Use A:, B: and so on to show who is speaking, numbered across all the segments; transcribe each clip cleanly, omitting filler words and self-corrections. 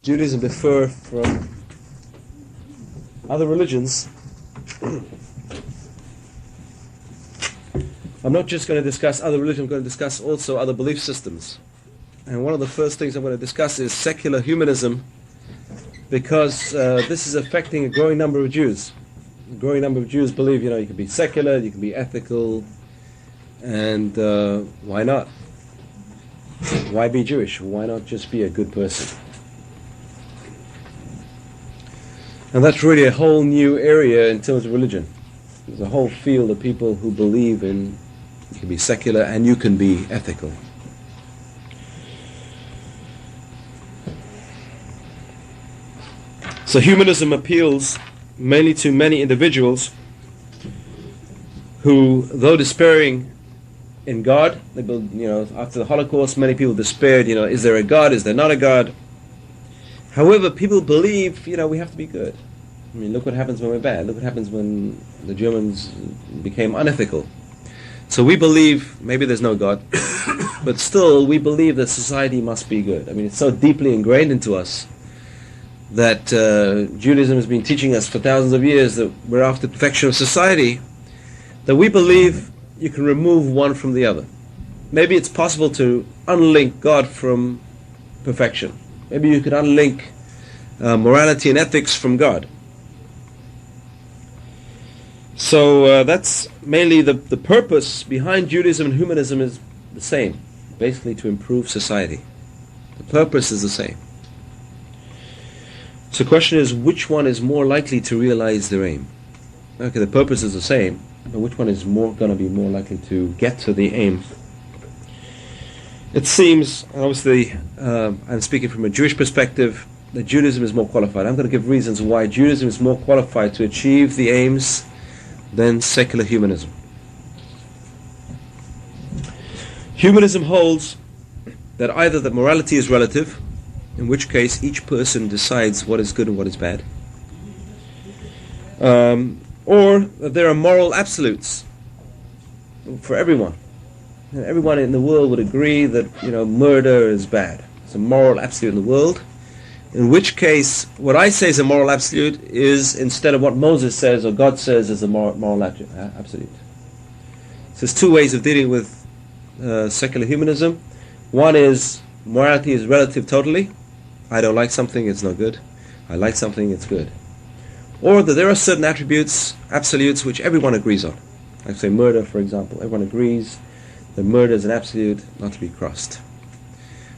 A: Judaism differ from other religions? I'm not just going to discuss other religions, I'm going to discuss also other belief systems. And one of the first things I'm going to discuss is secular humanism, because this is affecting a growing number of Jews. A growing number of Jews believe, you can be secular, you can be ethical, and why not? Why be Jewish? Why not just be a good person? And that's really a whole new area in terms of religion. There's a whole field of people who believe in you can be secular and you can be ethical. So humanism appeals mainly to many individuals who, though despairing in God, after the Holocaust, many people despaired, is there a God, is there not a God? However, people believe, we have to be good. I mean, look what happens when we're bad. Look what happens when the Germans became unethical. So we believe, maybe there's no God, but still we believe that society must be good. I mean, it's so deeply ingrained into us that Judaism has been teaching us for thousands of years that we're after perfection of society, that we believe you can remove one from the other. Maybe it's possible to unlink God from perfection. Maybe you could unlink morality and ethics from God. So that's mainly the purpose behind Judaism and humanism is the same, basically to improve society. The purpose is the same. So the question is, which one is more likely to realize their aim? Okay, the purpose is the same, but which one is going to be more likely to get to the aim? It seems, obviously, I'm speaking from a Jewish perspective, that Judaism is more qualified. I'm going to give reasons why Judaism is more qualified to achieve the aims than secular humanism. Humanism holds that either that morality is relative, in which case each person decides what is good and what is bad, or that there are moral absolutes for everyone. And everyone in the world would agree that murder is bad. It's a moral absolute in the world. In which case, what I say is a moral absolute is instead of what Moses says or God says is a moral absolute. So there's two ways of dealing with secular humanism. One is morality is relative totally. I don't like something, it's not good. I like something, it's good. Or that there are certain attributes, absolutes, which everyone agrees on. Like say murder, for example. Everyone agrees that murder is an absolute not to be crossed.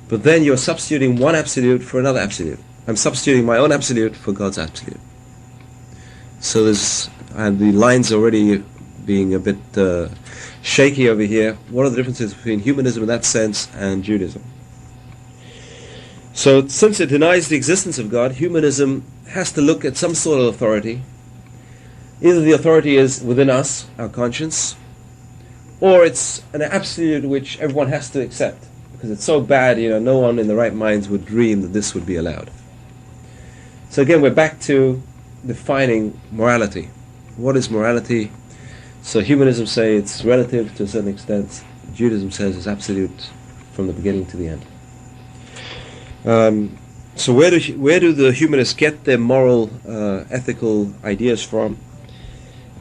A: But then you're substituting one absolute for another absolute. I'm substituting my own absolute for God's absolute. So the lines already being a bit shaky over here. What are the differences between humanism in that sense and Judaism? So since it denies the existence of God, humanism has to look at some sort of authority. Either the authority is within us, our conscience, or it's an absolute which everyone has to accept. Because it's so bad, no one in the right minds would dream that this would be allowed. So again, we're back to defining morality. What is morality? So humanism say it's relative to a certain extent. Judaism says it's absolute from the beginning to the end. So where do the humanists get their moral, ethical ideas from?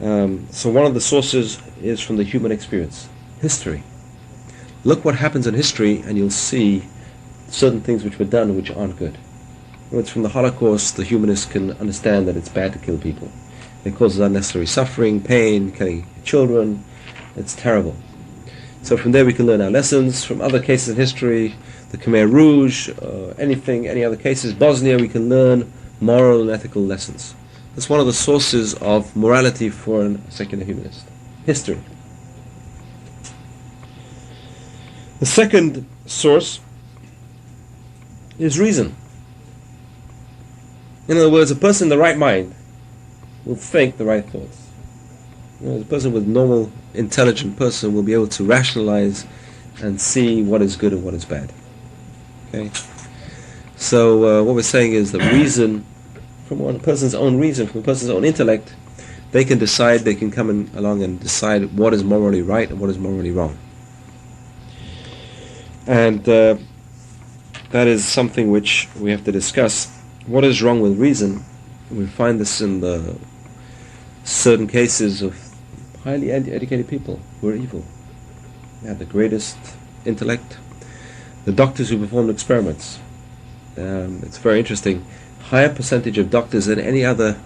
A: So one of the sources is from the human experience, history. Look what happens in history and you'll see certain things which were done which aren't good. When it's from the Holocaust, the humanists can understand that it's bad to kill people. It causes unnecessary suffering, pain, killing children. It's terrible. So from there we can learn our lessons. From other cases in history, the Khmer Rouge, any other cases, Bosnia, we can learn moral and ethical lessons. That's one of the sources of morality for a secular humanist. History. The second source is reason. In other words, a person in the right mind will think the right thoughts. The person with normal, intelligent person will be able to rationalize and see what is good and what is bad. Okay? So what we're saying is that reason, from one person's own reason, from a person's own intellect, they can decide, they can come along and decide what is morally right and what is morally wrong. And that is something which we have to discuss. what is wrong with reason? We find this in the certain cases of highly educated people who are evil. They have the greatest intellect. The doctors who performed experiments. It's very interesting. Higher percentage of doctors than any other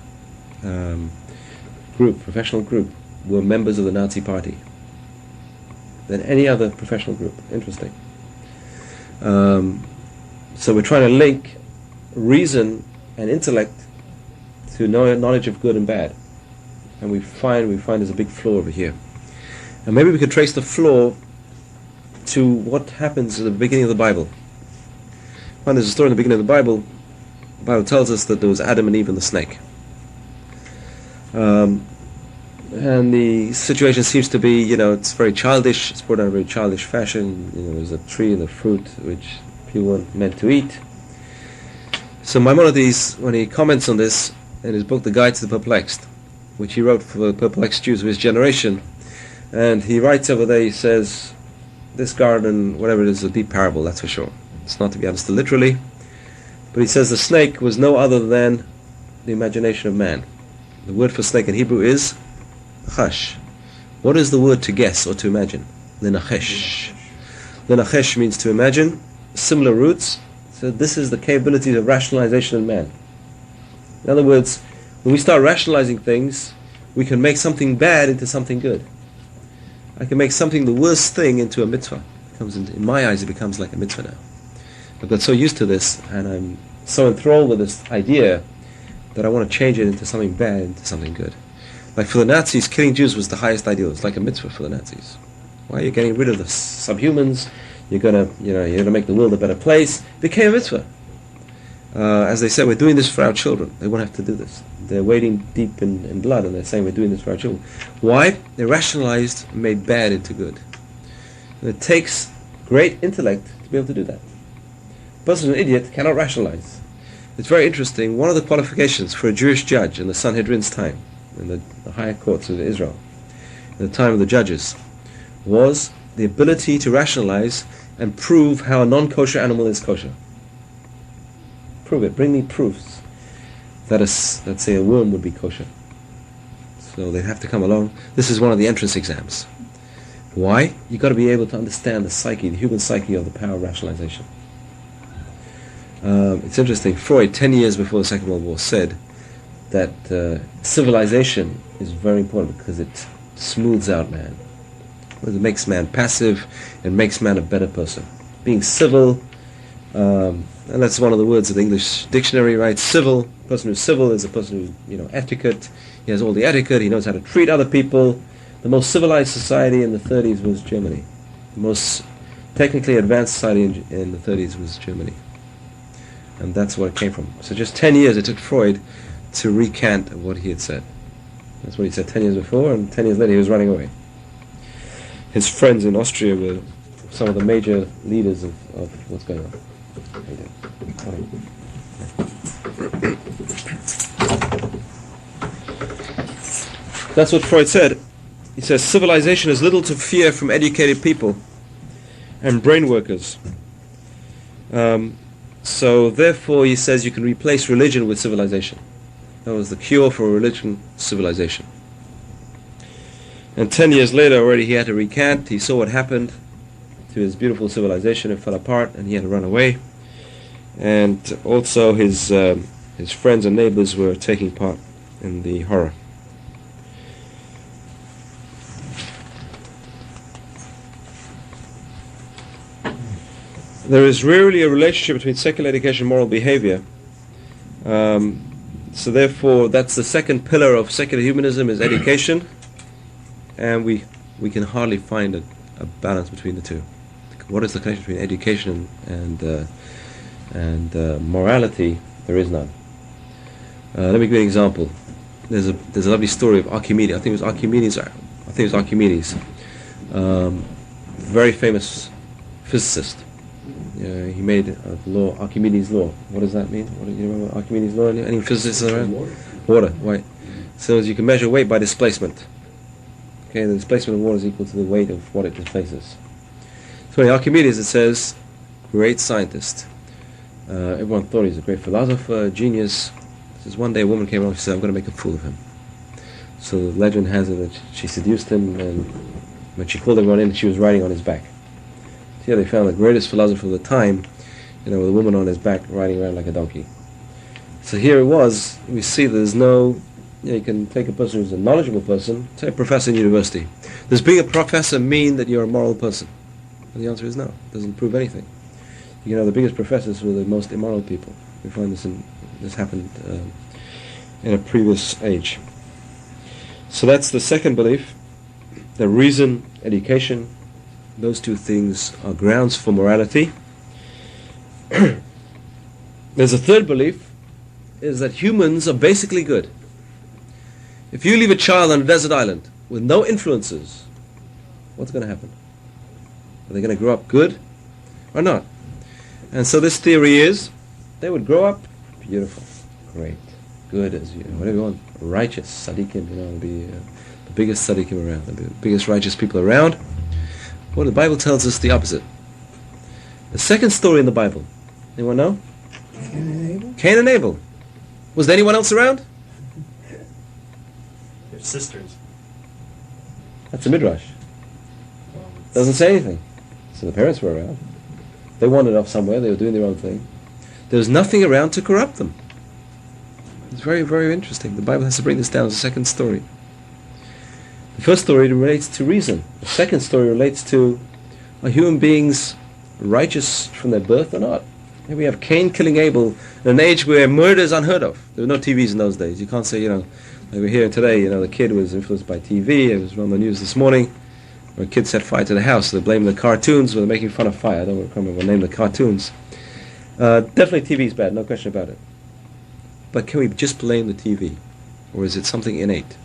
A: professional group, were members of the Nazi Party. Than any other professional group. Interesting. So we're trying to link reason and intellect to knowledge of good and bad, and we find there's a big flaw over here. And maybe we could trace the flaw to what happens at the beginning of the Bible. When there's a story in the beginning of the Bible tells us that there was Adam and Eve and the snake. And the situation seems to be, it's very childish. It's brought out in a very childish fashion. There's a tree and the fruit which people weren't meant to eat. So Maimonides, when he comments on this in his book, The Guide to the Perplexed, which he wrote for the perplexed Jews of his generation, and he writes over there, he says, this garden, whatever it is a deep parable, that's for sure. It's not to be understood literally. But he says the snake was no other than the imagination of man. The word for snake in Hebrew is chash. What is the word to guess or to imagine? Linachesh. Linachesh means to imagine. Similar roots. So this is the capability of rationalization in man. In other words, when we start rationalizing things, we can make something bad into something good. I can make something the worst thing into a mitzvah. In my eyes, it becomes like a mitzvah now. I've got so used to this, and I'm so enthralled with this idea that I want to change it into something bad, into something good. Like for the Nazis, killing Jews was the highest ideal. It's like a mitzvah for the Nazis. Why are you getting rid of the subhumans? You're gonna make the world a better place. It became a mitzvah. As they said, we're doing this for our children. They won't have to do this. They're wading deep in blood, and they're saying we're doing this for our children. Why? They rationalized and made bad into good. And it takes great intellect to be able to do that. A person who's an idiot cannot rationalize. It's very interesting. One of the qualifications for a Jewish judge in the Sanhedrin's time, in the higher courts of Israel, in the time of the judges, was the ability to rationalize and prove how a non-kosher animal is kosher. Prove it. Bring me proofs that let's say a worm would be kosher. So they have to come along. This is one of the entrance exams. Why? You've got to be able to understand the psyche, the human psyche of the power of rationalization. It's interesting. Freud, 10 years before the Second World War, said that civilization is very important because it smooths out man. It makes man passive and makes man a better person. Being civil, and that's one of the words of the English dictionary, right? Civil, person who's civil is a person who's, etiquette. He has all the etiquette. He knows how to treat other people. The most civilized society in the 30s was Germany. The most technically advanced society in the 30s was Germany. And that's where it came from. So just 10 years it took Freud to recant what he had said. That's what he said 10 years before, and 10 years later he was running away. His friends in Austria were some of the major leaders of what's going on. That's what Freud said. He says civilization is little to fear from educated people and brain workers. So therefore, he says you can replace religion with civilization. That was the cure for religion, civilization. And 10 years later already he had to recant. He saw what happened to his beautiful civilization. It fell apart and he had to run away. And also his friends and neighbors were taking part in the horror. There is rarely a relationship between secular education and moral behavior. So therefore, that's the second pillar of secular humanism, is education. And we can hardly find a balance between the two. What is the connection between education and morality? There is none. Let me give you an example. There's a lovely story of Archimedes. I think it was Archimedes. Very famous physicist. He made a law, Archimedes' law. What does that mean? Do you remember Archimedes' law? Any physicists around? Water, right. So as you can measure weight by displacement. Okay, the displacement of water is equal to the weight of what it displaces. So in Archimedes it says, great scientist. Everyone thought he was a great philosopher, genius. Says one day a woman came along and said, I'm going to make a fool of him. So the legend has it that she seduced him, and when she called everyone in, she was riding on his back. So here they found the greatest philosopher of the time, with a woman on his back riding around like a donkey. So here it was, we see there's no, you can take a person who's a knowledgeable person, say a professor in university. Does being a professor mean that you're a moral person? And the answer is no. It doesn't prove anything. The biggest professors were the most immoral people. We find this happened in a previous age. So that's the second belief, that reason, education, those two things are grounds for morality. There's a third belief, is that humans are basically good. If you leave a child on a desert island with no influences, what's going to happen? Are they going to grow up good or not? And so this theory is, they would grow up beautiful, great, good, as whatever you want, righteous, tzaddikim, be the biggest tzaddikim around, the biggest righteous people around. Well, the Bible tells us the opposite. The second story in the Bible, anyone know?
B: Cain and Abel.
A: Cain and Abel. Was there anyone else around?
C: They're sisters.
A: That's a midrash. Doesn't say anything. So the parents were around. They wandered off somewhere. They were doing their own thing. There was nothing around to corrupt them. It's very, very interesting. The Bible has to bring this down as a second story. The first story relates to reason. The second story relates to, are human beings righteous from their birth or not? Here we have Cain killing Abel in an age where murder is unheard of. There were no TVs in those days. You can't say, like we're here today, the kid was influenced by TV. It was on the news this morning. Where a kid set fire to the house, so they're blaming the cartoons, or they're making fun of fire. I don't remember what name the cartoons. Definitely TV is bad, no question about it. But can we just blame the TV? Or is it something innate?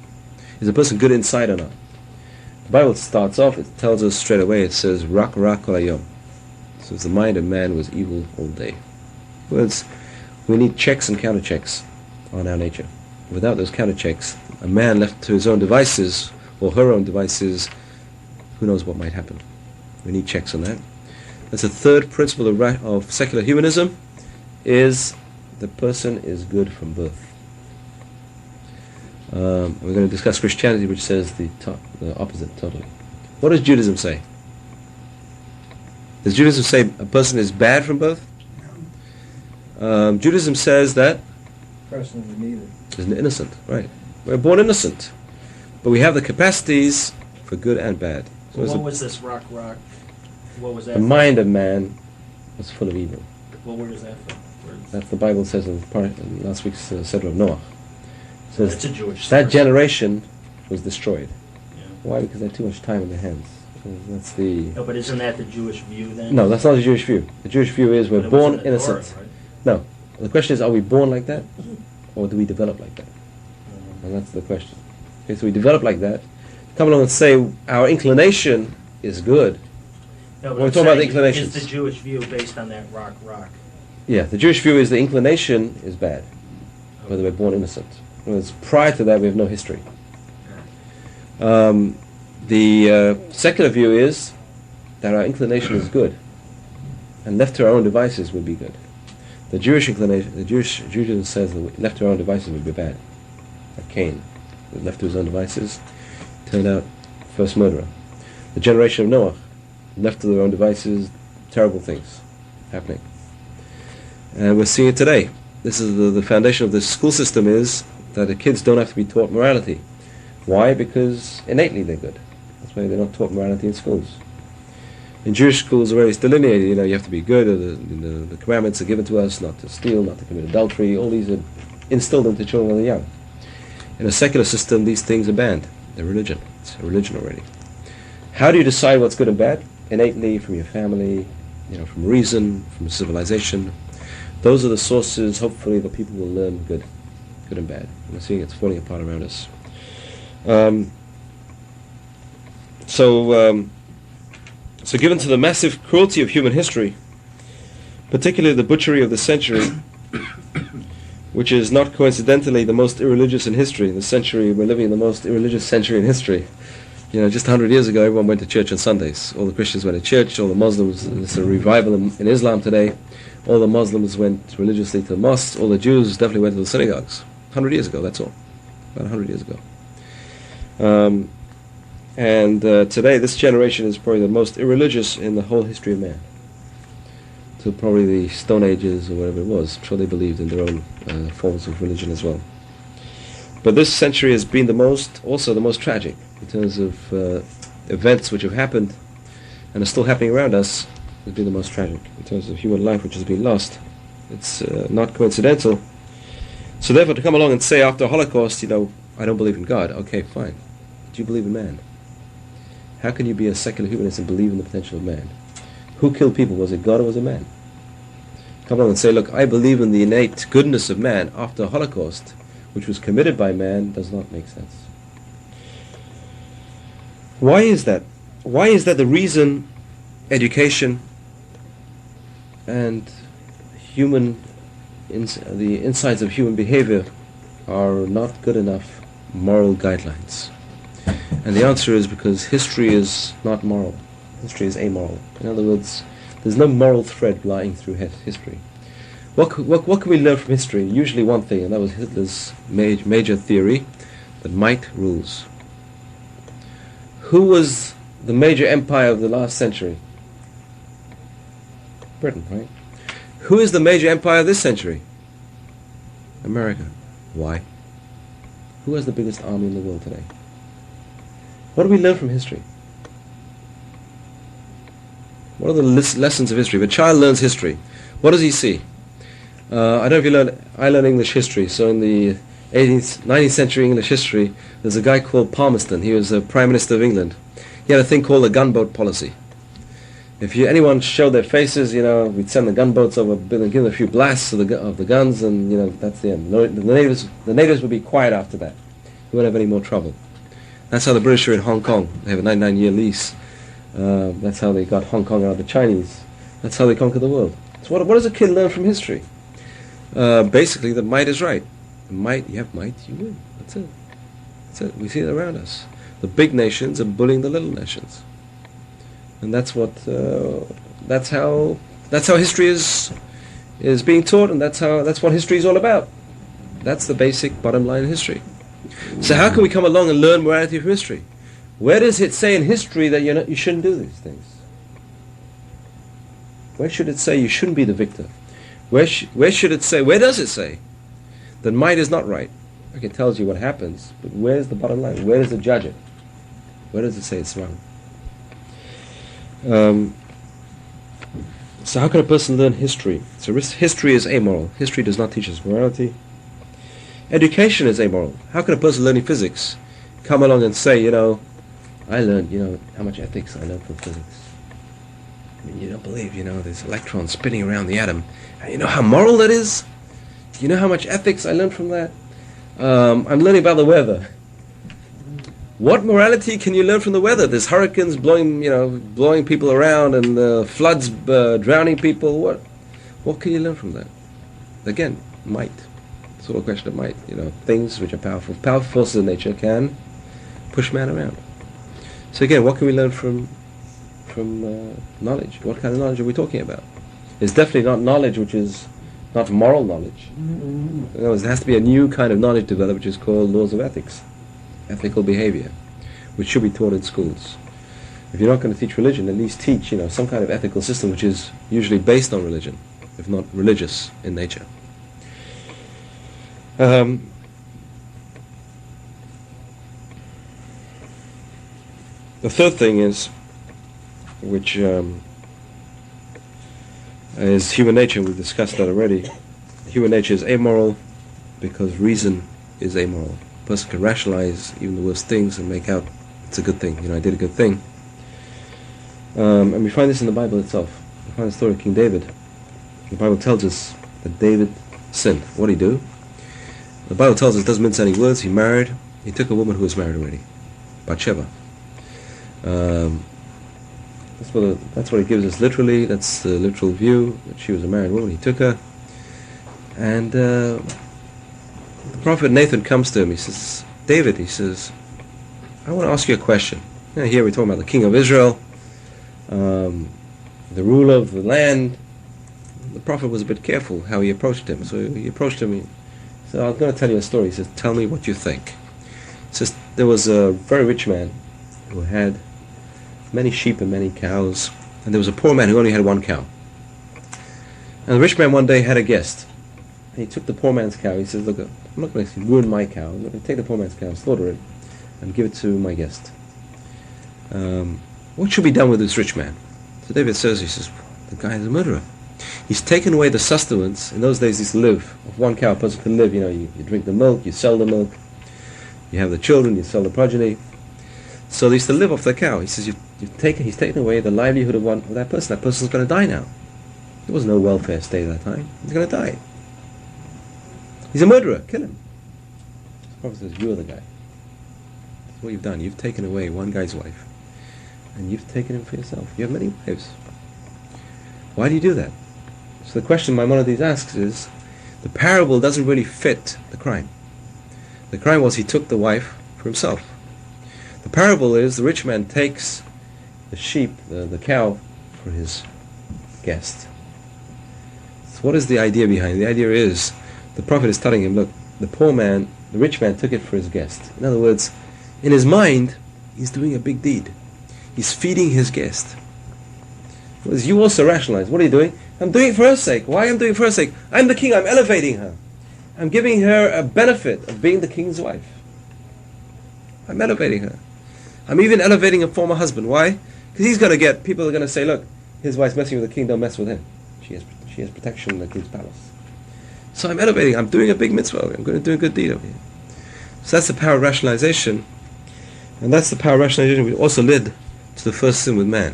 A: Is a person good inside or not? The Bible starts off, it tells us straight away, it says, Rak kol hayom. So the mind of man was evil all day. In other words, we need checks and counter-checks on our nature. Without those counter-checks, a man left to his own devices, or her own devices, who knows what might happen. We need checks on that. That's the third principle of secular humanism, is the person is good from birth. We're going to discuss Christianity, which says the opposite totally. What does Judaism say? Does Judaism say a person is bad from birth?
B: No.
A: Judaism says that
B: Person is neither.
A: is innocent, right? We're born innocent, but we have the capacities for good and bad. So
C: What was this rock? What was that?
A: the mind of man was full of evil.
C: Well, where is that from?
A: That's the Bible says in last week's Seder of Noah. It says
C: That's a Jewish story.
A: that generation was destroyed.
C: Yeah.
A: Why? Because they had too much time in their hands. That's the...
C: No, but isn't that the Jewish view then?
A: No, that's not the Jewish view. The Jewish view is
C: But
A: we're
C: it was
A: born
C: in the
A: innocent.
C: Torah, right?
A: No. The question is, are we born like that? Or do we develop like that? And that's the question. Okay, so we develop like that. Come along and say our inclination is good.
C: No, but
A: We're
C: I'm
A: talking about the
C: saying,
A: inclinations.
C: Is the Jewish view based on that rock?
A: Yeah, the Jewish view is the inclination is bad, whether we're born innocent. Whereas prior to that, we have no history. The secular view is that our inclination is good, and left to our own devices would be good. The Jewish inclination, Judaism says that left to our own devices would be bad. Like Cain, was left to his own devices, turned out first murderer. The generation of Noah, left to their own devices, terrible things happening. And we're seeing it today. This is the foundation of the school system, is that the kids don't have to be taught morality. Why? Because innately they're good. That's why they're not taught morality in schools. In Jewish schools, where it's delineated, you have to be good. The commandments are given to us, not to steal, not to commit adultery. All these are instilled into children when they're young. In a secular system, these things are banned. They're religion. It's a religion already. How do you decide what's good and bad? Innately, from your family, from reason, from civilization. Those are the sources, hopefully, that people will learn good and bad. We're seeing it's falling apart around us. So given to the massive cruelty of human history, particularly the butchery of the century, which is not coincidentally the most irreligious in history, we're living in the most irreligious century in history. Just 100 years ago, everyone went to church on Sundays. All the Christians went to church. All the Muslims, there's a revival in Islam today. All the Muslims went religiously to mosques. All the Jews definitely went to the synagogues. 100 years ago, that's all. About 100 years ago. Today, this generation is probably the most irreligious in the whole history of man. To probably the Stone Ages or whatever it was. I'm sure they believed in their own forms of religion as well. But this century has been also the most tragic in terms of events which have happened and are still happening around us. Has been the most tragic in terms of human life which has been lost. It's not coincidental. So therefore, to come along and say after Holocaust, I don't believe in God. Okay, fine. Do you believe in man? How can you be a secular humanist and believe in the potential of man? Who killed people? Was it God or was it man? Come along and say, look, I believe in the innate goodness of man after Holocaust, which was committed by man, does not make sense. Why is that? Why is that the reason education and the insights of human behavior are not good enough moral guidelines? And the answer is because history is not moral. History is amoral. In other words, there's no moral thread lying through history. What can we learn from history? Usually one thing, and that was Hitler's major theory, that might rules. Who was the major empire of the last century? Britain, right? Who is the major empire of this century? America. Why? Who has the biggest army in the world today? What do we learn from history? What are the lessons of history? If a child learns history, what does he see? I don't know if I learned English history, so in the 19th century English history, there's a guy called Palmerston. He was a Prime Minister of England. He had a thing called the gunboat policy. If anyone showed their faces, we'd send the gunboats over and give them a few blasts of the guns, and that's the end. The natives would be quiet after that. We won't have any more trouble. That's how the British are in Hong Kong. They have a 99-year lease. That's how they got Hong Kong out of the Chinese. That's how they conquered the world. So what does a kid learn from history? Basically, that might is right. You have might, you win. That's it. That's it. We see it around us. The big nations are bullying the little nations, and that's how history is being taught, and that's what history is all about. That's the basic bottom line in history. So how can we come along and learn morality from history? Where does it say in history that you shouldn't do these things? Where should it say you shouldn't be the victor? Where does it say that might is not right? Okay, it tells you what happens, but where's the bottom line? Where does it judge it? Where does it say it's wrong? So how can a person learn history? So history is amoral. History does not teach us morality. Education is amoral. How can a person learning physics come along and say, I learned, how much ethics I learned from physics? I mean, you don't believe, there's electrons spinning around the atom. And you know how moral that is? Do you know how much ethics I learned from that? I'm learning about the weather. What morality can you learn from the weather? There's hurricanes blowing people around, and floods drowning people. What can you learn from that? Again, might. It's all a question of might. Things which are powerful forces of nature can push man around. So again, what can we learn from knowledge? What kind of knowledge are we talking about? It's definitely not knowledge which is not moral knowledge. In other words, there has to be a new kind of knowledge developed, which is called laws of ethics, ethical behavior, which should be taught in schools. If you're not going to teach religion, at least teach, some kind of ethical system which is usually based on religion, if not religious in nature. The third thing is, which is human nature. We've discussed that already. Human nature is amoral because reason is amoral. A person can rationalize even the worst things and make out it's a good thing. I did a good thing. And we find this in the Bible itself. We find the story of King David. The Bible tells us that David sinned. What did he do? The Bible tells us, doesn't mince any words, he took a woman who was married already, Bathsheba. That's what it gives us literally. That's the literal view, that she was a married woman. He took her, and the prophet Nathan comes to him. He says, David, he says, I want to ask you a question. Here we're talking about the king of Israel, the ruler of the land. The prophet was a bit careful how he approached him. So he approached him. He said, I'm going to tell you a story. He says, tell me what you think. He says, there was a very rich man who had many sheep and many cows. And there was a poor man who only had one cow. And the rich man one day had a guest. And he took the poor man's cow. He says, look, I'm not going to ruin my cow. I'm going to take the poor man's cow, slaughter it, and give it to my guest. What should be done with this rich man? So David says, he says, the guy is a murderer. He's taken away the sustenance. In those days, he used to live. Of one cow, a person could live. You drink the milk, you sell the milk. You have the children, you sell the progeny. So they used to live off the cow. He says, he's taken away the livelihood of that person. That person's going to die now. There was no welfare state at that time. He's going to die. He's a murderer. Kill him. The prophet says, you are the guy. That's what you've done. You've taken away one guy's wife. And you've taken him for yourself. You have many wives. Why do you do that? So the question Maimonides asks is, the parable doesn't really fit the crime. The crime was he took the wife for himself. The parable is the rich man takes the sheep, the cow, for his guest. So what is the idea behind it? The idea is, the prophet is telling him, look, the rich man took it for his guest. In other words, in his mind, he's doing a big deed. He's feeding his guest. Whereas you also rationalize, what are you doing? I'm doing it for her sake. Why am I doing it for her sake? I'm the king, I'm elevating her. I'm giving her a benefit of being the king's wife. I'm elevating her. I'm even elevating a former husband. Why? Because he's going to people are going to say, look, his wife's messing with the king, don't mess with him. She has protection in the king's palace. So I'm elevating, I'm doing a big mitzvah, I'm going to do a good deed over here. So that's the power of rationalization. And that's the power of rationalization which also led to the first sin with man.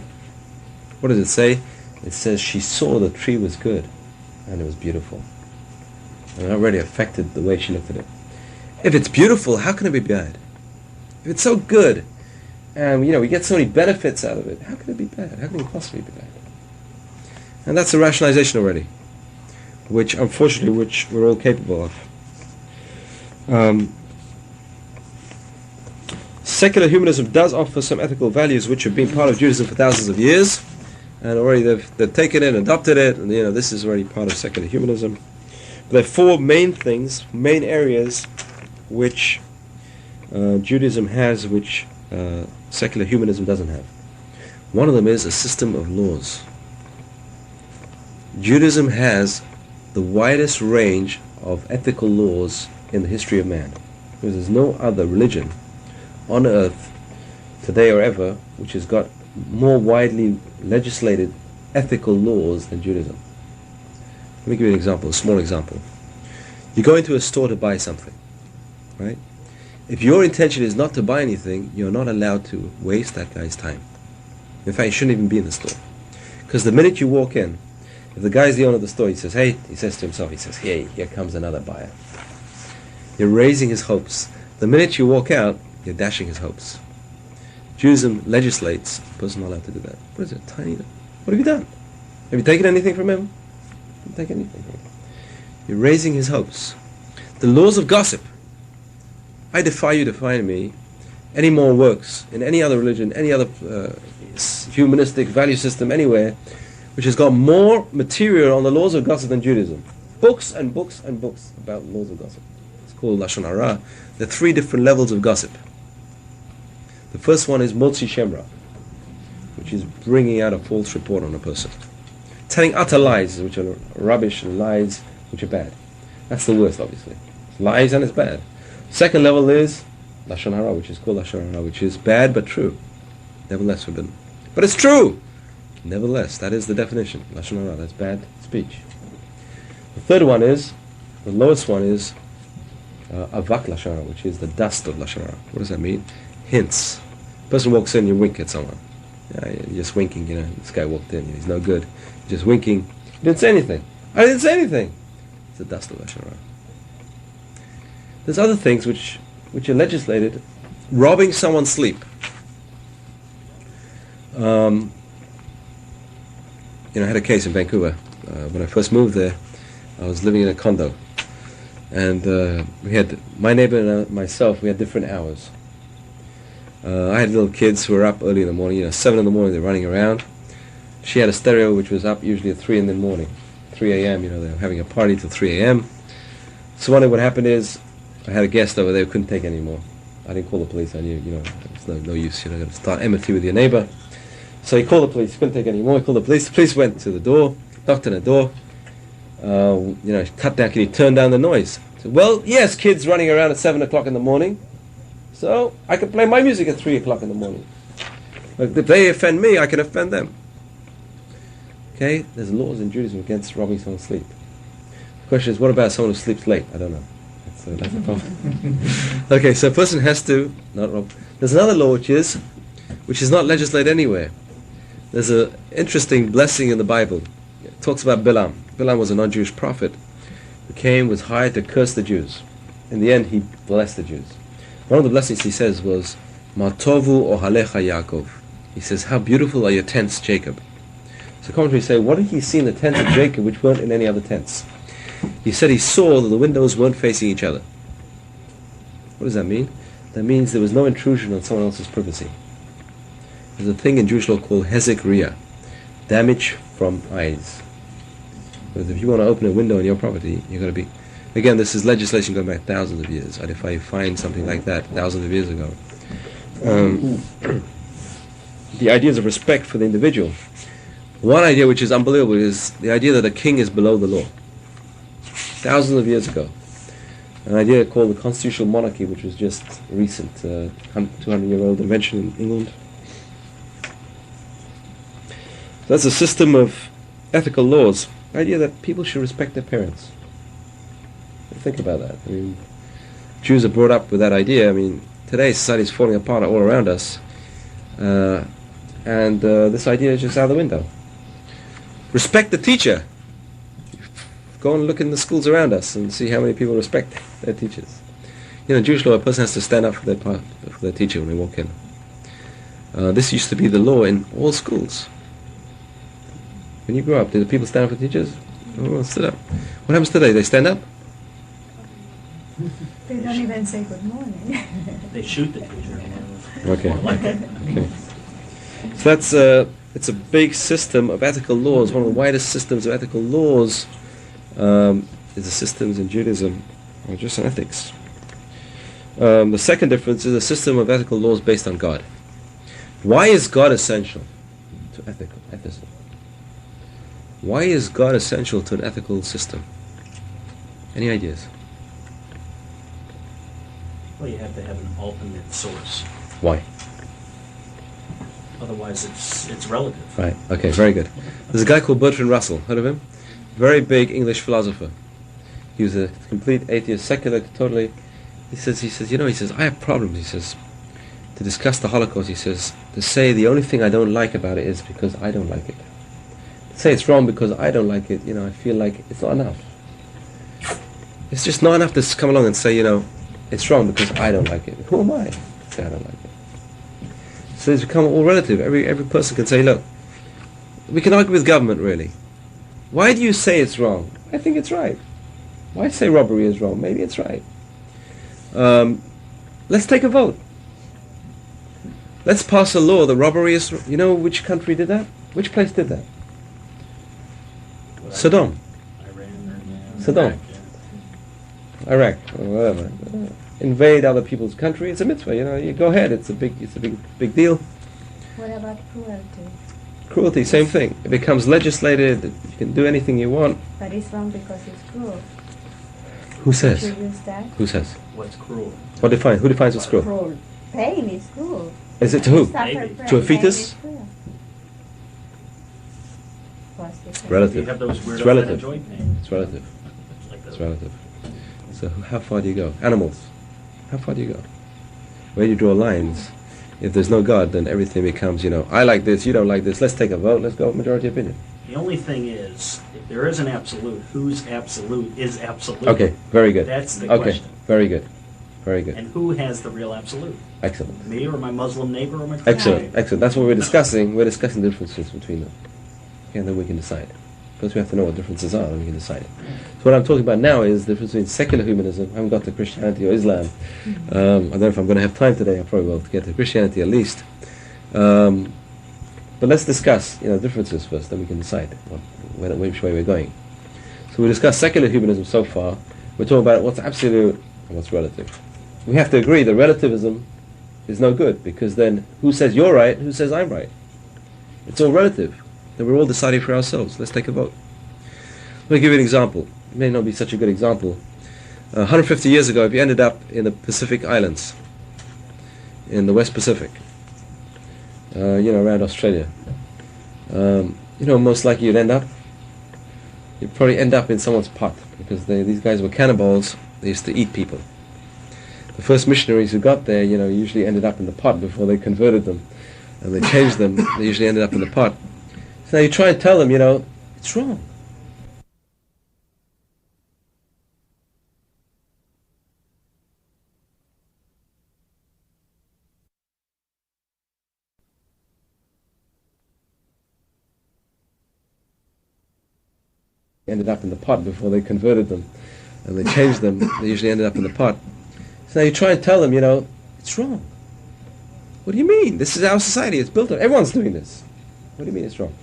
A: What does it say? It says she saw the tree was good and it was beautiful. And it already affected the way she looked at it. If it's beautiful, how can it be bad? If it's so good, and we get so many benefits out of it, how can it be bad? How can it possibly be bad? And that's a rationalization already, which unfortunately, we're all capable of. Secular humanism does offer some ethical values which have been part of Judaism for thousands of years, and already they've taken it, adopted it, and this is already part of secular humanism. But there are four main areas which Judaism has, which secular humanism doesn't have. One of them is a system of laws. Judaism has the widest range of ethical laws in the history of man. Because there's no other religion on earth, today or ever, which has got more widely legislated ethical laws than Judaism. Let me give you an example, a small example. You go into a store to buy something, right? If your intention is not to buy anything, you're not allowed to waste that guy's time. In fact, you shouldn't even be in the store. Because the minute you walk in, if the guy's the owner of the store, he says to himself, hey, here comes another buyer. You're raising his hopes. The minute you walk out, you're dashing his hopes. Judaism legislates, a person not allowed to do that. What is it? What have you done? Have you taken anything from him? You haven't taken anything from him. You're raising his hopes. The laws of gossip. I defy you to find me any more works in any other religion, any other humanistic value system anywhere, which has got more material on the laws of gossip than Judaism. Books and books and books about laws of gossip. It's called Lashon Hara. There are three different levels of gossip. The first one is Motzi Shemra, which is bringing out a false report on a person. Telling utter lies, which are rubbish, and lies which are bad. That's the worst, obviously. It's lies and it's bad. Second level is Lashon Hara, which is called Lashon Hara, which is bad but true. Nevertheless forbidden. But it's true! Nevertheless, that is the definition. Lashon Hara, that's bad speech. The third one is, the lowest one is Avak Lashon Hara, which is the dust of Lashon Hara. What does that mean? Hints. A person walks in, you wink at someone. You're just winking, this guy walked in, he's no good. You're just winking. You didn't say anything. I didn't say anything. It's the dust of Lashon Hara. There's other things which are legislated. Robbing someone's sleep. I had a case in Vancouver. When I first moved there, I was living in a condo. And we had, my neighbor and myself, we had different hours. I had little kids who were up early in the morning, 7 in the morning, they're running around. She had a stereo which was up usually at 3 in the morning, 3 a.m., they were having a party till 3 a.m. So one day what happened is, I had a guest over there who couldn't take it anymore. I didn't call the police, I knew, it's no use, got to start enmity with your neighbor. So he called the police, he couldn't take it anymore, he called the police went to the door, knocked on the door, cut down, can you turn down the noise? I said, well, yes, kids running around at 7 o'clock in the morning, so I can play my music at 3 o'clock in the morning. But if they offend me, I can offend them. Okay, there's laws in Judaism against robbing someone's sleep. The question is, what about someone who sleeps late? I don't know. That's a problem. Okay, so a person has to not rob. There's another law which is not legislated anywhere. There's an interesting blessing in the Bible. It talks about Bilam. Bilam was a non-Jewish prophet who was hired to curse the Jews. In the end, he blessed the Jews. One of the blessings he says was, Matovu ohalecha Yaakov. He says, how beautiful are your tents, Jacob. So commentaries say, what did he see in the tents of Jacob which weren't in any other tents? He said he saw that the windows weren't facing each other. What does that mean? That means there was no intrusion on someone else's privacy. There's a thing in Jewish law called hezek riyah, damage from eyes. Because if you want to open a window on your property, you've got to be... Again, this is legislation going back thousands of years. And if I find something like that thousands of years ago, the ideas of respect for the individual. One idea which is unbelievable is the idea that a king is below the law. Thousands of years ago. An idea called the constitutional monarchy, which was just recent, 200-year-old invention in England. That's a system of ethical laws. The idea that people should respect their parents. Think about that. I mean, Jews are brought up with that idea. I mean, today society is falling apart all around us. And this idea is just out the window. Respect the teacher. Go and look in the schools around us and see how many people respect their teachers. In Jewish law, a person has to stand up for their teacher when they walk in. This used to be the law in all schools. When you grow up, do the people stand up for teachers? Oh, stood up. What happens today? They stand up?
D: They don't even say good morning.
C: They shoot the teacher.
A: Okay. Okay. So that's it's a big system of ethical laws. One of the widest systems of ethical laws is the systems in Judaism, or just on ethics. The second difference is a system of ethical laws based on God. Why is God essential to ethicism? Why is God essential to an ethical system? Any ideas?
C: Well, you have to have an ultimate source.
A: Why?
C: Otherwise, it's relative.
A: Right. Okay. Very good. There's a guy called Bertrand Russell. Heard of him? Very big English philosopher. He was a complete atheist, secular, totally. He says, I have problems. He says, to discuss the Holocaust. He says, to say the only thing I don't like about it is because I don't like it. To say it's wrong because I don't like it, I feel like it's not enough. It's just not enough to come along and say, it's wrong because I don't like it. Who am I to say I don't like it? So it's become all relative. Every person can say, look, we can argue with government, really. Why do you say it's wrong? I think it's right. Why say robbery is wrong? Maybe it's right. Let's take a vote. Let's pass a law that robbery is... You know which country did that? Which place did that? Saddam. Saddam. Iraq, or whatever. Invade other people's country. It's a mitzvah. You go ahead. It's a big deal.
D: What about cruelty?
A: Cruelty, same thing. It becomes legislated. You can do anything you want.
D: But it's wrong because it's cruel.
A: Who says?
D: Should you use that?
A: Who says?
C: What's cruel?
A: Who defines what's cruel?
D: Cruel. Pain is cruel.
A: Is it to who?
D: Suffer
C: Maybe.
D: pain
A: To a fetus?
D: is cruel. What's the difference?
A: Relative.
C: You have those weird
A: It's relative.
C: joint pain.
A: It's relative.
C: Like
A: It's
C: the-
A: relative. So how far do you go? Animals. How far do you go? Where do you draw lines? If there's no God, then everything becomes, I like this, you don't like this, let's take a vote, let's go with majority opinion.
C: The only thing is, if there is an absolute, whose absolute is absolute?
A: Okay, very good.
C: That's the
A: Okay,
C: question.
A: very good. Very good.
C: And who has the real absolute?
A: Excellent.
C: Me or my Muslim neighbor or my Christian
A: Excellent,
C: neighbor?
A: excellent. That's what we're discussing. We're discussing the differences between them. And then we can decide. First we have to know what differences are, then we can decide. So what I'm talking about now is the difference between secular humanism. I haven't got to Christianity or Islam. I don't know if I'm going to have time today. I probably will to get to Christianity at least. But let's discuss, differences first. Then we can decide which way we're going. So we discussed secular humanism so far. We're talking about what's absolute and what's relative. We have to agree that relativism is no good, because then who says you're right? Who says I'm right? It's all relative. Then we're all deciding for ourselves. Let's take a vote. Let me give you an example. It may not be such a good example. 150 years ago, if you ended up in the Pacific Islands, in the West Pacific, around Australia, most likely you'd probably end up in someone's pot, because these guys were cannibals. They used to eat people. The first missionaries who got there, usually ended up in the pot before they converted them, and they changed them. They usually ended up in the pot. So now you try and tell them, it's wrong. Ended up in the pot before they converted them, and they changed them. They usually ended up in the pot. So now you try and tell them, it's wrong. What do you mean? This is our society. It's built on. Everyone's doing this. What do you mean it's wrong?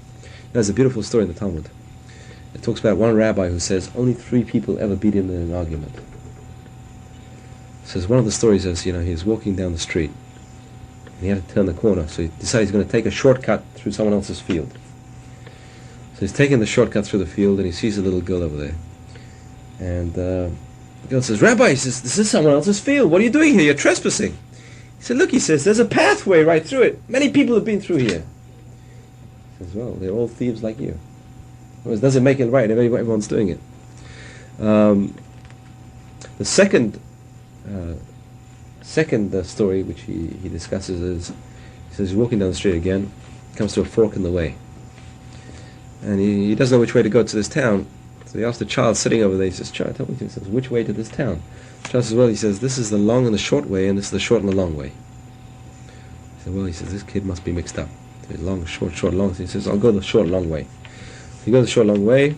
A: There's a beautiful story in the Talmud. It talks about one rabbi who says only 3 people ever beat him in an argument. It says one of the stories is, he was walking down the street, and he had to turn the corner, so he decided he's going to take a shortcut through someone else's field. So he's taking the shortcut through the field, and he sees a little girl over there. And the girl says, "Rabbi," he says, "this is someone else's field. What are you doing here? You're trespassing." He said, "Look," he says, "there's a pathway right through it. Many people have been through here." He says, "Well, they're all thieves like you." Well, it doesn't make it right. Everyone's doing it. The second story which he discusses is, he says he's walking down the street again, comes to a fork in the way. And he doesn't know which way to go to this town. So he asks the child sitting over there, he says, "Child, tell me," he says, "which way to this town?" The child says, "Well," he says, "this is the long and the short way, and this is the short and the long way." He said, "Well," he says, "this kid must be mixed up. Long, short, long." So he says, "I'll go the short, long way." So he goes the short, long way.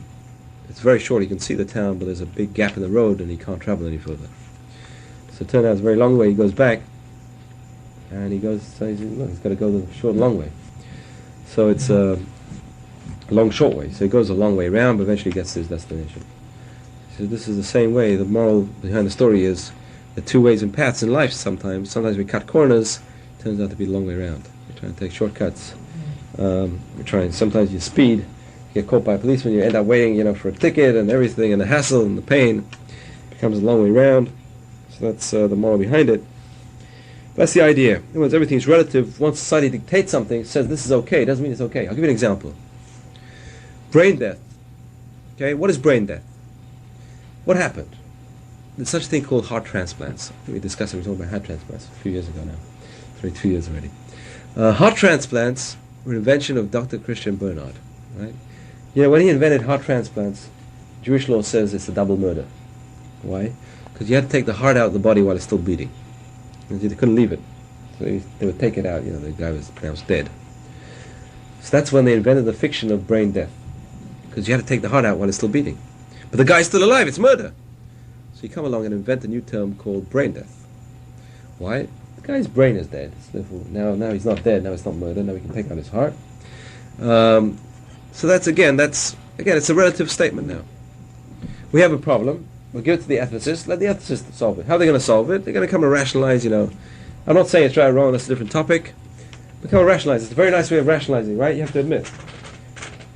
A: It's very short. He can see the town, but there's a big gap in the road, and he can't travel any further. So it turned out it's a very long way. He goes back, and he's got to go the short, long way. So it's a long, short way. So he goes a long way around, but eventually gets to his destination. So this is the same way. The moral behind the story is the 2 ways and paths in life sometimes. Sometimes we cut corners. It turns out to be the long way around. We try and take shortcuts. Sometimes you speed. You get caught by a policeman. You end up waiting, for a ticket and everything, and the hassle and the pain. It becomes a long way around. So that's the moral behind it. That's the idea. In other words, everything's relative. Once society dictates something, says this is okay, it doesn't mean it's okay. I'll give you an example. Brain death. Okay, what is brain death? What happened? There's such a thing called heart transplants. We discussed it, we talked about heart transplants a few years ago now. 2 years already. Heart transplants were an invention of Dr. Christian Bernard. Right? When he invented heart transplants, Jewish law says it's a double murder. Why? Because you had to take the heart out of the body while it's still beating. And they couldn't leave it. So they would take it out, the guy was pronounced dead. So that's when they invented the fiction of brain death. Because you had to take the heart out while it's still beating. But the guy's still alive, it's murder. So you come along and invent a new term called brain death. Why? The guy's brain is dead. Now he's not dead, now it's not murder, now we can take out his heart. So that's it's a relative statement now. We have a problem, we'll give it to the ethicists, let the ethicists solve it. How are they going to solve it? They're going to come and rationalize, I'm not saying it's right or wrong, that's a different topic. But come and rationalize. It's a very nice way of rationalizing, right? You have to admit.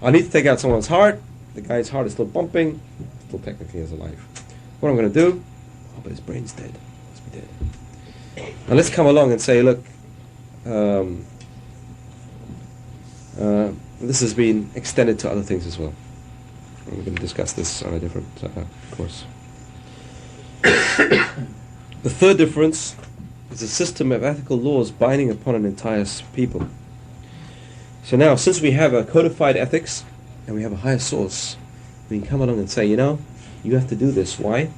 A: I need to take out someone's heart. The guy's heart is still pumping. Still technically is alive. What am I going to do? Oh, but his brain's dead. Must be dead. Now let's come along and say, look, this has been extended to other things as well. We're going to discuss this on a different course. The third difference is a system of ethical laws binding upon an entire people. So now, since we have a codified ethics, and we have a higher source, we can come along and say, you have to do this. Why?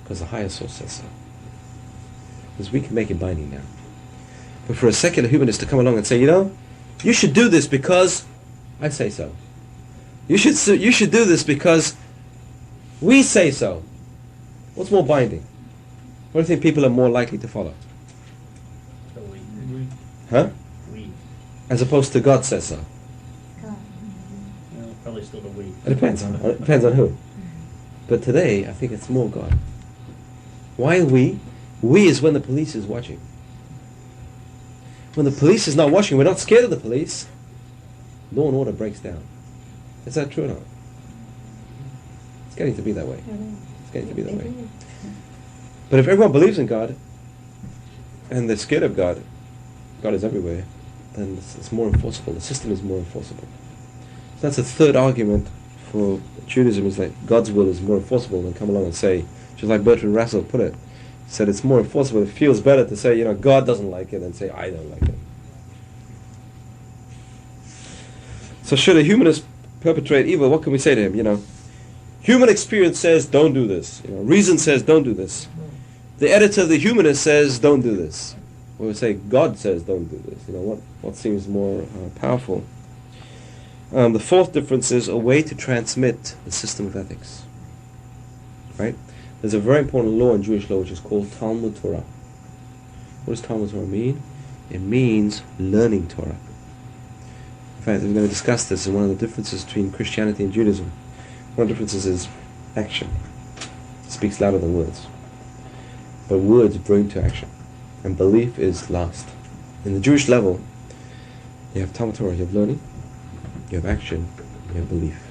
A: Because the higher source says so. Because we can make it binding now. But for a secular humanist to come along and say, you should do this because I say so. You should do this because we say so. What's more binding? What do you think people are more likely to follow?
C: So we,
A: Huh?
C: we,
A: As opposed to God says so.
D: God.
C: probably still the we.
A: It depends. It depends on who. But today, I think it's more God. Why we? We is when the police is watching. When the police is not watching, we're not scared of the police. Law and order breaks down. Is that true or not? It's getting to be that way. It's getting to be that way. But if everyone believes in God, and they're scared of God, God is everywhere, then it's more enforceable. The system is more enforceable. So that's the third argument for Judaism, is that God's will is more enforceable than come along and say, just like Bertrand Russell put it, he said it's more enforceable. It feels better to say, God doesn't like it than say, I don't like it. So should a humanist perpetrate evil, what can we say to him? Human experience says don't do this. Reason says don't do this. The editor of the Humanist says don't do this. Or we say God says don't do this. What seems more powerful? The fourth difference is a way to transmit the system of ethics. Right? There's a very important law in Jewish law which is called Talmud Torah. What does Talmud Torah mean? It means learning Torah. In fact, we're going to discuss this in one of the differences between Christianity and Judaism. One of the differences is action. It speaks louder than words. But words bring to action. And belief is last. In the Jewish level, you have Talmud Torah, you have learning, you have action, you have belief.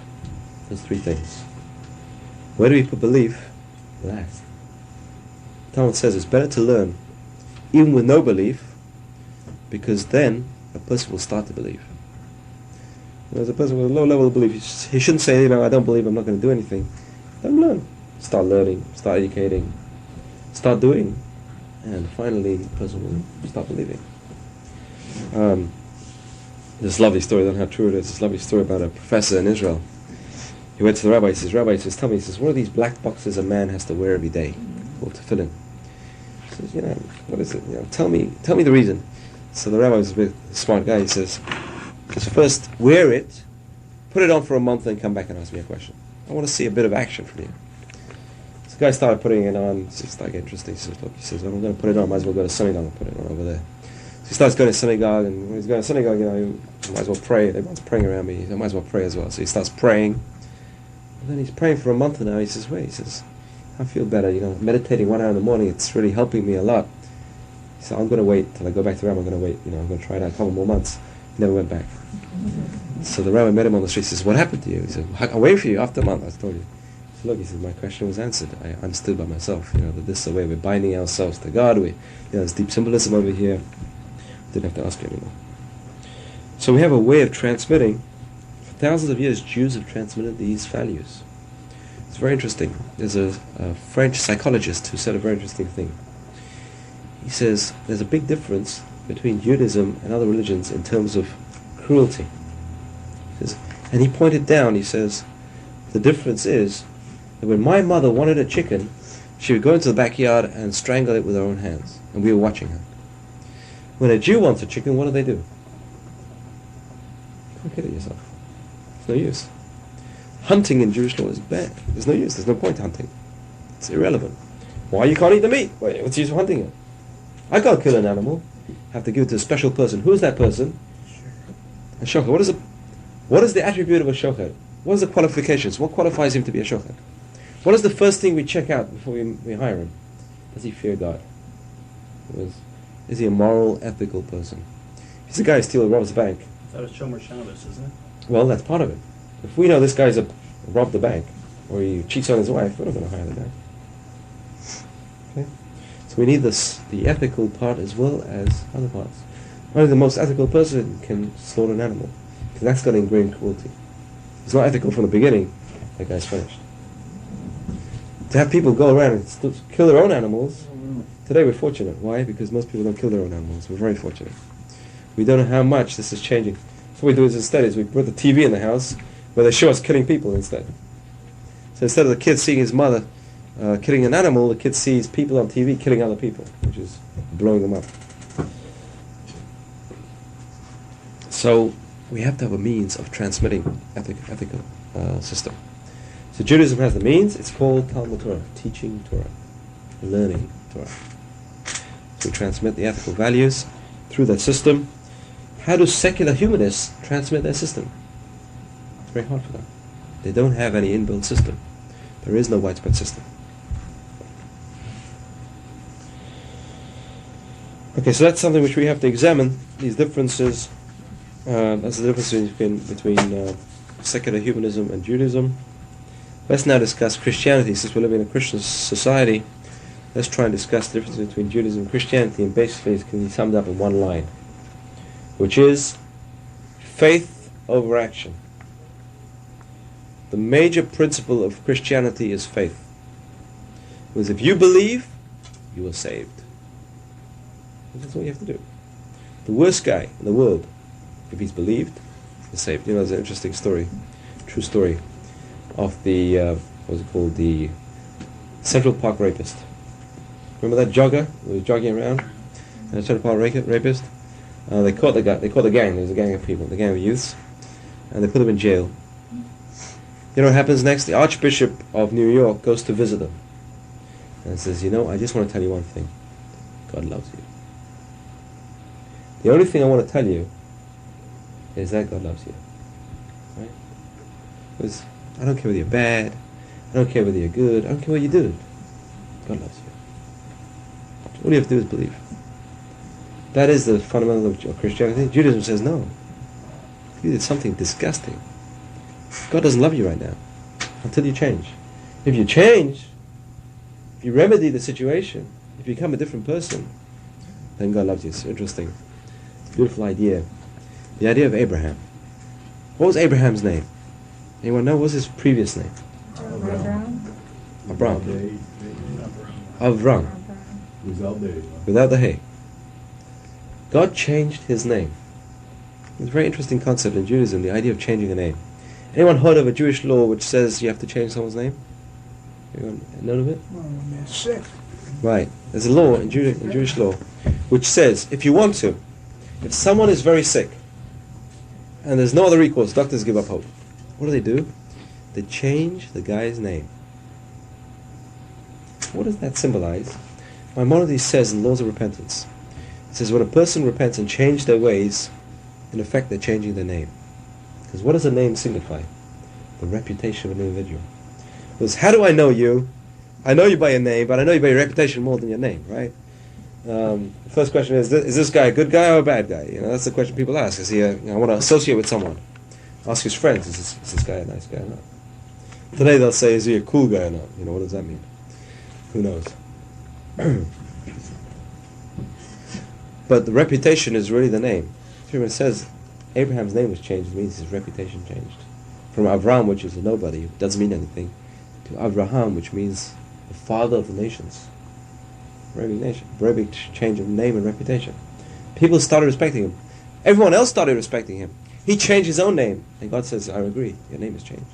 A: Those three things. Where do we put belief? Last. Talmud says it's better to learn even with no belief, because then a person will start to believe. There's a person with a low level of belief, he shouldn't say, I don't believe, I'm not going to do anything. Let him learn. Start learning, start educating, start doing, and finally the person will start believing. This lovely story, I don't know how true it is, this lovely story about a professor in Israel. He went to the rabbi, Rabbi says, tell me, what are these black boxes a man has to wear every day? Or to fill in? He says, what is it? Tell me the reason. So the rabbi was a bit smart guy, he says, first wear it, put it on for a month, then come back and ask me a question. I want to see a bit of action from you. So the guy started putting it on, it's like interesting. He says, look, I'm going to put it on, I might as well go to synagogue and put it on over there. So he starts going to synagogue, and when he's going to synagogue, he might as well pray. Everyone's praying around me, I might as well pray as well. So he starts praying. And then he's praying for a month now. He says, I feel better. Meditating 1 hour in the morning, it's really helping me a lot. He said, I'm going to wait till I go back to the rabbi. I'm going to wait. I'm going to try it out a couple more months. He never went back. So the rabbi met him on the street. He says, what happened to you? He said, I'll wait for you after a month. I told you. He said, look, he said, my question was answered. I understood by myself, that this is the way we're binding ourselves to God. There's deep symbolism over here. Didn't have to ask you anymore. So we have a way of transmitting. For thousands of years, Jews have transmitted these values. It's very interesting. There's a French psychologist who said a very interesting thing. He says there's a big difference between Judaism and other religions in terms of cruelty. And he pointed down, he says, the difference is that when my mother wanted a chicken, she would go into the backyard and strangle it with her own hands, and we were watching her. When a Jew wants a chicken, what do? Don't kid yourself. It's no use. Hunting in Jewish law is bad. There's no use. There's no point hunting. It's irrelevant. Why you can't eat the meat? What's the use of hunting it? I can't kill an animal. I have to give it to a special person. Who is that person? A shochet. What is the attribute of a shochet? What is the qualifications? What qualifies him to be a shochet? What is the first thing we check out before we hire him? Does he fear God? Is he a moral, ethical person? If he's a guy who steals, robs a bank.
C: That was Shomer Shabbos, isn't it?
A: Well, that's part of it. If we know this guy's robbed the bank, or he cheats on his wife, we're not going to hire the guy. Okay? So we need the ethical part as well as other parts. Only the most ethical person can slaughter an animal, because that's got ingrained cruelty. If it's not ethical from the beginning, that guy's finished. To have people go around and kill their own animals, today we're fortunate. Why? Because most people don't kill their own animals. We're very fortunate. We don't know how much this is changing. So what we do is instead we put the TV in the house where they show us killing people instead. So instead of the kid seeing his mother killing an animal, the kid sees people on TV killing other people, which is blowing them up. So we have to have a means of transmitting ethical system. So Judaism has the means. It's called Talmud Torah, teaching Torah, learning Torah. So we transmit the ethical values through that system. How do secular humanists transmit their system? It's very hard for them. They don't have any inbuilt system. There is no widespread system. Okay, so that's something which we have to examine, these differences. That's the difference between secular humanism and Judaism. Let's now discuss Christianity. Since we live in a Christian society, let's try and discuss the difference between Judaism and Christianity, and basically it can be summed up in one line, which is faith over action. The major principle of Christianity is faith. Because if you believe, you are saved. That's what you have to do. The worst guy in the world, if he's believed, is saved. You know, there's an interesting story, true story, of the, what's it called, the Central Park rapist. Remember that jogger who was jogging around? The Central Park rapist? They caught the guy. They caught the gang. There was a gang of people, the gang of youths, and they put him in jail. You know what happens next? The Archbishop of New York goes to visit them and says, "You know, I just want to tell you one thing. God loves you. The only thing I want to tell you is that God loves you. Right? Because I don't care whether you're bad. I don't care whether you're good. I don't care what you do. God loves you. All you have to do is believe." That is the fundamental of Christianity. Judaism says no. You did something disgusting. God doesn't love you right now until you change. If you change, if you remedy the situation, if you become a different person, then God loves you. It's interesting. It's a beautiful idea. The idea of Abraham. What was Abraham's name? Anyone know? What was his previous name? Abram. Avram. Without the hay. God changed his name. It's a very interesting concept in Judaism, the idea of changing a name. Anyone heard of a Jewish law which says you have to change someone's name? Anyone know of it?
B: Well, when they're sick.
A: Right. There's a law in Jewish law which says if you want to, if someone is very sick and there's no other recourse, doctors give up hope. What do? They change the guy's name. What does that symbolize? Maimonides says in Laws of Repentance, it says when a person repents and changes their ways, in effect they're changing their name. Because what does a name signify? The reputation of an individual. Because how do I know you? I know you by your name, but I know you by your reputation more than your name, right? The first question is this guy a good guy or a bad guy? You know, that's the question people ask. Is he I want to associate with someone. Ask his friends, is this guy a nice guy or not? Today they'll say, is he a cool guy or not? You know, what does that mean? Who knows? But the reputation is really the name. When it says Abraham's name was changed, it means his reputation changed. From Avram, which is a nobody, who doesn't mean anything, to Abraham, which means the father of the nations. Very big nation. Very big change of name and reputation. People started respecting him. Everyone else started respecting him. He changed his own name. And God says, I agree, your name has changed.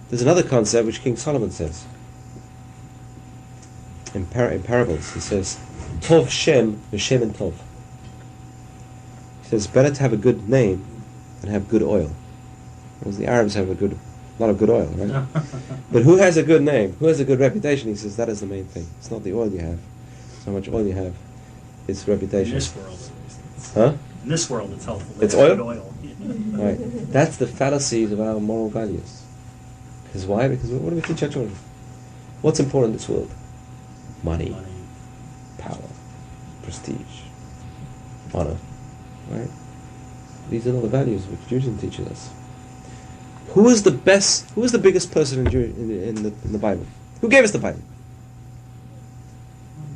A: There's another concept which King Solomon says. In parables, he says, Tov Shem v'Shemen Tov. He says, better to have a good name than have good oil. Because the Arabs have a lot of good oil, right? But who has a good name? Who has a good reputation? He says, that is the main thing. It's not the oil you have. It's how much oil you have. It's reputation.
C: In this world, at least. Huh? In this world, it's helpful.
A: It's oil?
C: Good oil.
A: Right. That's the fallacies of our moral values. Because why? Because what do we teach our children? What's important in this world? Money, power, prestige, honor. Right? These are all the values which Judaism teaches us. Who is the biggest person in the Bible? Who gave us the Bible?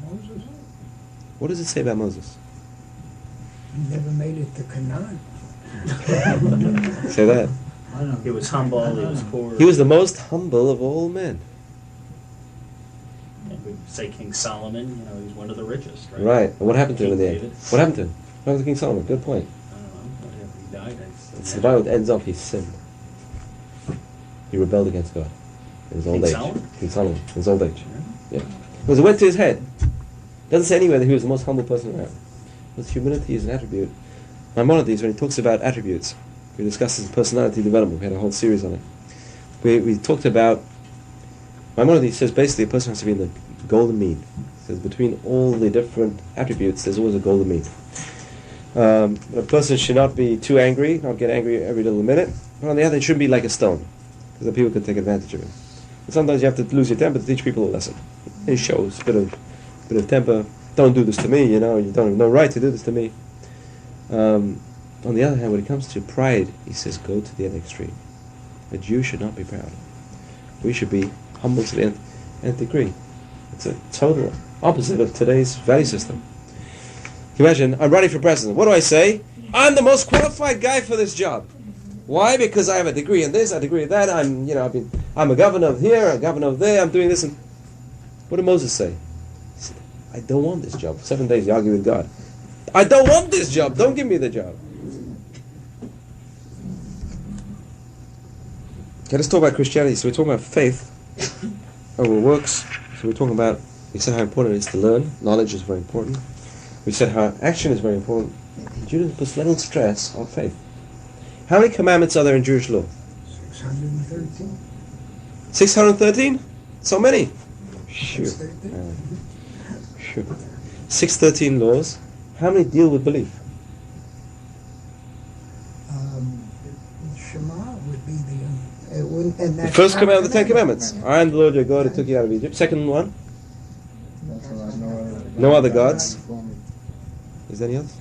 B: Moses.
A: What does it say about Moses?
B: He never made it to Canaan.
A: Say that.
C: He was humble, he was poor.
A: He was the most humble of all men.
C: And we say King Solomon, he's one of the richest, right?
A: Right. And what happened to him in the end?
C: David.
A: What happened to him? What happened to King Solomon? Good point.
C: I don't know. He died.
A: It's the Bible ends off, he sinned. He rebelled against God in his old age. King Solomon, in his old age. Yeah. Because it went to his head. It doesn't say anywhere that he was the most humble person around. Because humility is an attribute Maimonides, when he talks about attributes, we discussed this in personality development. We had a whole series on it. We talked about, Maimonides says basically a person has to be in the golden mean. He says between all the different attributes, there's always a golden mean. A person should not be too angry, not get angry every little minute. But on the other, it shouldn't be like a stone, because the people could take advantage of it. And sometimes you have to lose your temper to teach people a lesson. It shows a bit of temper. Don't do this to me, you don't have no right to do this to me. On the other hand, when it comes to pride, he says go to the other extreme. A Jew should not be proud. We should be humble to the nth degree. It's a total opposite of today's value system. Imagine, I'm running for president. What do I say? I'm the most qualified guy for this job. Why? Because I have a degree in this, a degree in that. I'm a governor of here, a governor of there. I'm doing this. And what did Moses say? He said, I don't want this job. 7 days he argued with God. I don't want this job. Don't give me the job. Okay, let's talk about Christianity. So we're talking about faith over works. So we're talking about, we said how important it is to learn. Knowledge is very important. We said how action is very important. Judaism puts little stress on faith. How many commandments are there in Jewish law?
B: 613.
A: 613? So many. Sure. 613 laws. How many deal with belief?
B: Shema would be the... and
A: The
B: that's
A: first
B: not
A: commandment of the Ten
B: commandment.
A: Commandments. I am the Lord your God who took you out of Egypt. Second one? No other gods. Is there any others?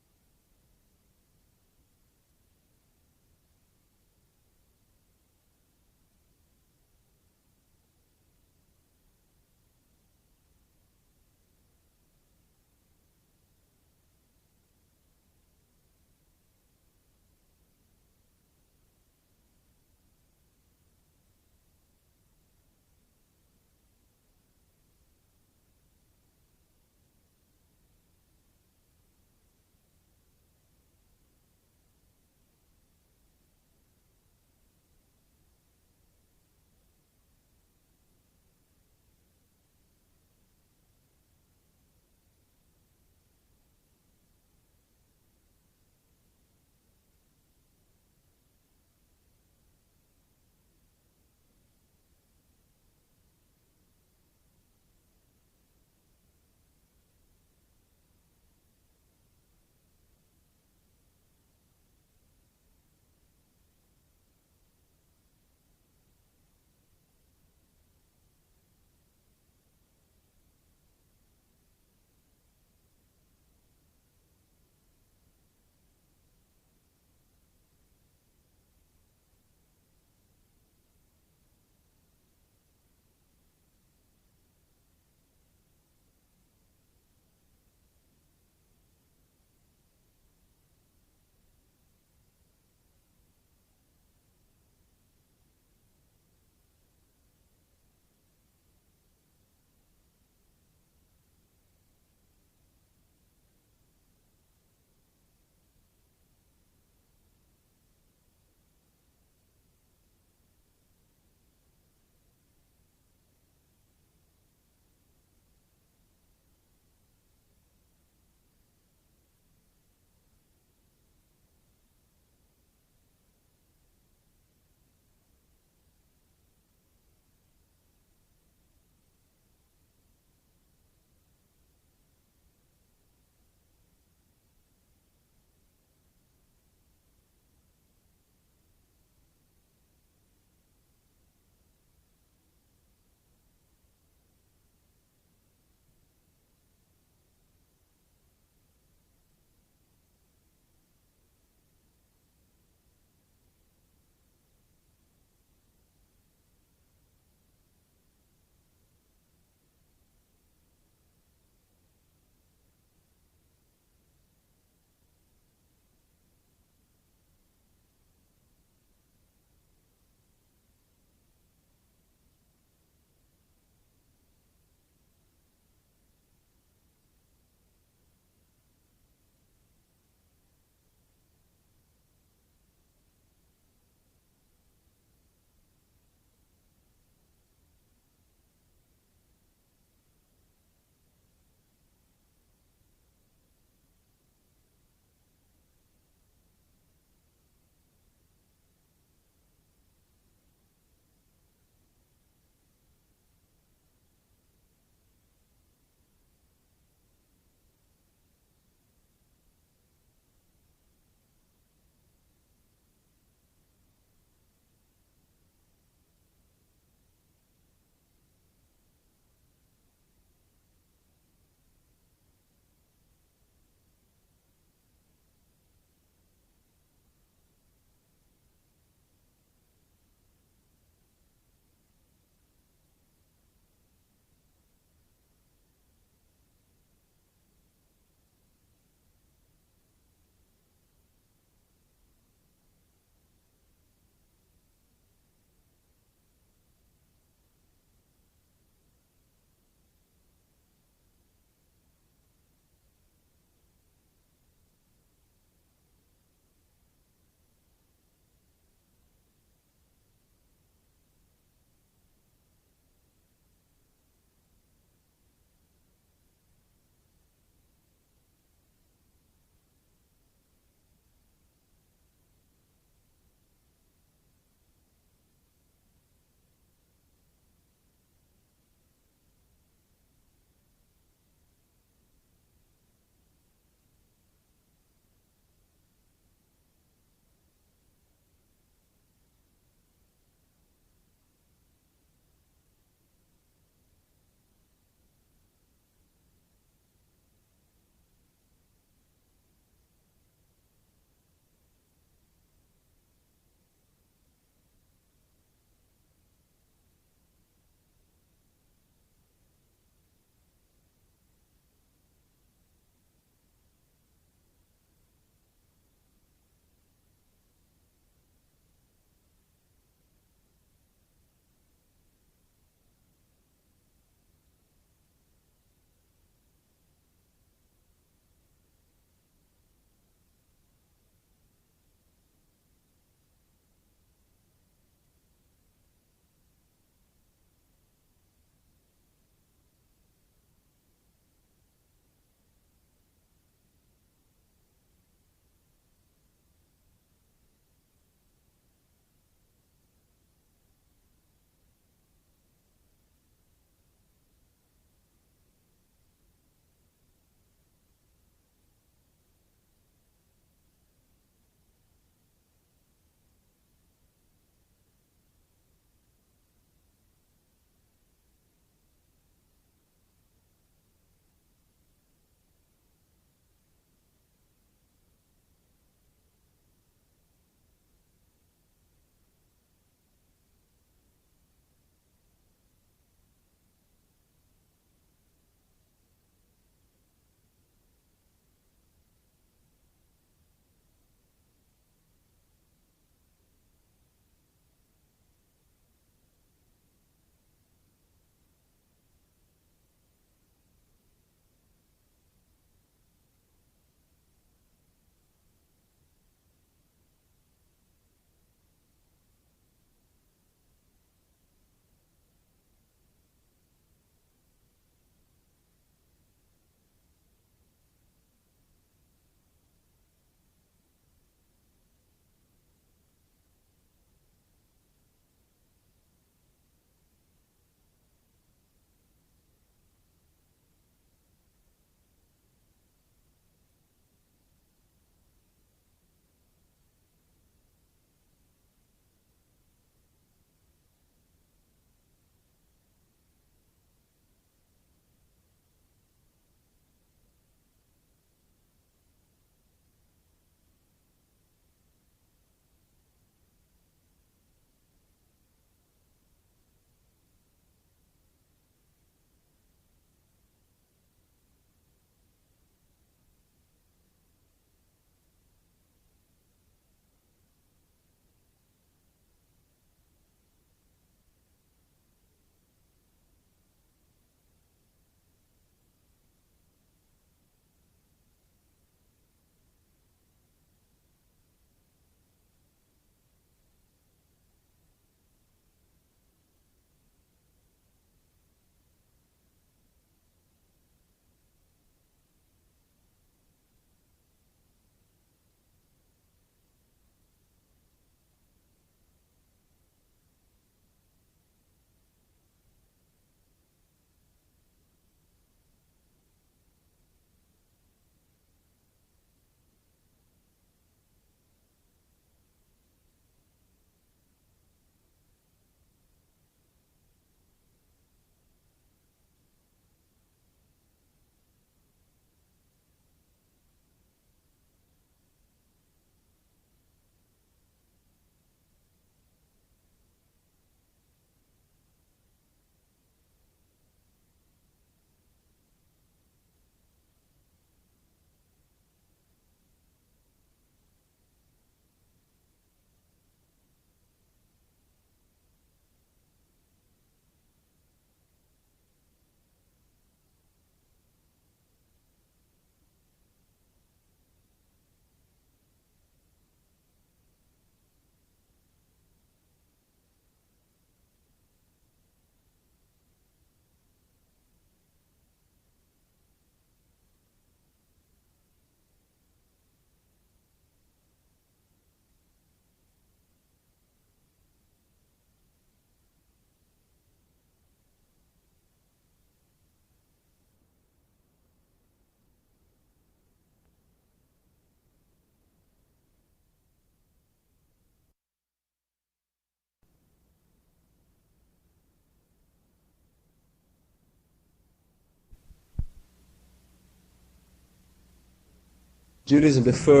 A: Judaism prefer